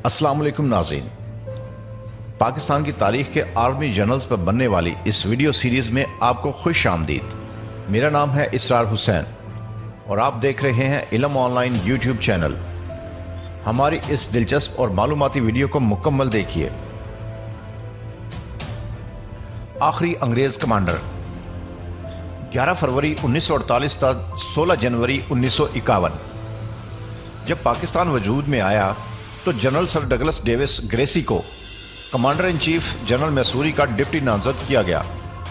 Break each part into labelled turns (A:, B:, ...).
A: السلام علیکم ناظرین، پاکستان کی تاریخ کے آرمی جنرلز پر بننے والی اس ویڈیو سیریز میں آپ کو خوش آمدید۔ میرا نام ہے اسرار حسین اور آپ دیکھ رہے ہیں علم آن لائن یوٹیوب چینل۔ ہماری اس دلچسپ اور معلوماتی ویڈیو کو مکمل دیکھیے۔ آخری انگریز کمانڈر 11 فروری 1948 تا 16 جنوری 1951۔ جب پاکستان وجود میں آیا تو general sir Douglas Davis Gracey کو commander in chief general Messervy کا ڈپٹی نامزد کیا گیا۔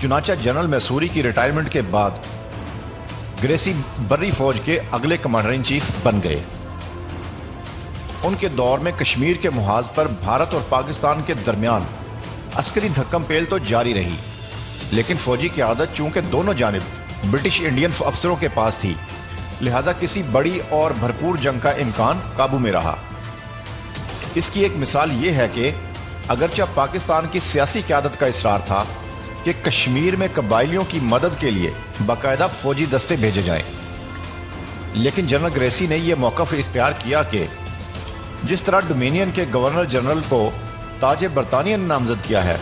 A: چنانچہ جنرل میسوری کی ریٹائرمنٹ کے بعد گریسی بری فوج کے اگلے کمانڈر ان چیف بن گئے۔ ان کے دور میں کشمیر کے محاذ پر بھارت اور پاکستان کے درمیان عسکری دھکم پیل تو جاری رہی، لیکن فوجی قیادت چونکہ دونوں جانب برٹش انڈین افسروں کے پاس تھی، لہذا کسی بڑی اور بھرپور جنگ کا امکان قابو میں رہا۔ اس کی ایک مثال یہ ہے کہ اگرچہ پاکستان کی سیاسی قیادت کا اصرار تھا کہ کشمیر میں قبائلیوں کی مدد کے لیے باقاعدہ فوجی دستے بھیجے جائیں، لیکن جنرل گریسی نے یہ موقف اختیار کیا کہ جس طرح ڈومینین کے گورنر جنرل کو تاج برطانیہ نے نامزد کیا ہے،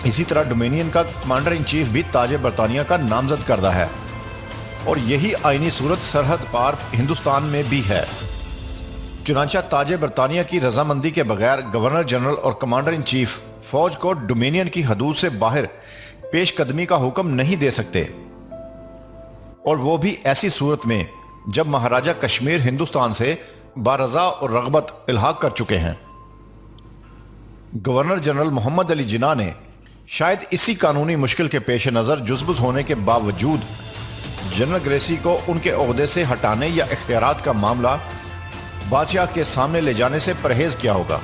A: اسی طرح ڈومینین کا کمانڈر ان چیف بھی تاج برطانیہ کا نامزد کردہ ہے، اور یہی آئینی صورت سرحد پار ہندوستان میں بھی ہے۔ چنانچہ تاج برطانیہ کی رضامندی کے بغیر گورنر جنرل اور کمانڈر ان چیف فوج کو ڈومینین کی حدود سے باہر پیش قدمی کا حکم نہیں دے سکتے، اور وہ بھی ایسی صورت میں جب مہاراجہ کشمیر ہندوستان سے بارضا اور رغبت الحاق کر چکے ہیں۔ گورنر جنرل محمد علی جناح نے شاید اسی قانونی مشکل کے پیش نظر جزبز ہونے کے باوجود جنرل گریسی کو ان کے عہدے سے ہٹانے یا اختیارات کا معاملہ بادشاہ کے سامنے لے جانے سے پرہیز کیا ہوگا۔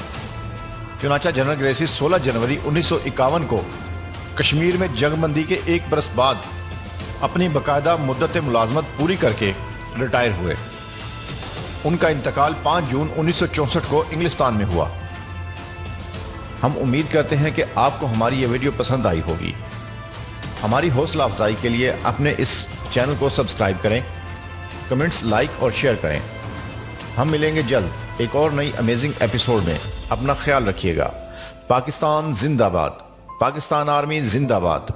A: چنانچہ جنرل گریسی 16 جنوری 1951 کو کشمیر میں جنگ بندی کے 1 برس بعد اپنی باقاعدہ مدت ملازمت پوری کر کے ریٹائر ہوئے۔ ان کا انتقال 5 جون 1964 کو انگلستان میں ہوا۔ ہم امید کرتے ہیں کہ آپ کو ہماری یہ ویڈیو پسند آئی ہوگی۔ ہماری حوصلہ افزائی کے لیے اپنے اس چینل کو سبسکرائب کریں، کمنٹس لائک اور شیئر کریں۔ ہم ملیں گے جلد ایک اور نئی امیزنگ ایپیسوڈ میں۔ اپنا خیال رکھیے گا۔ پاکستان زندہ باد، پاکستان آرمی زندہ باد۔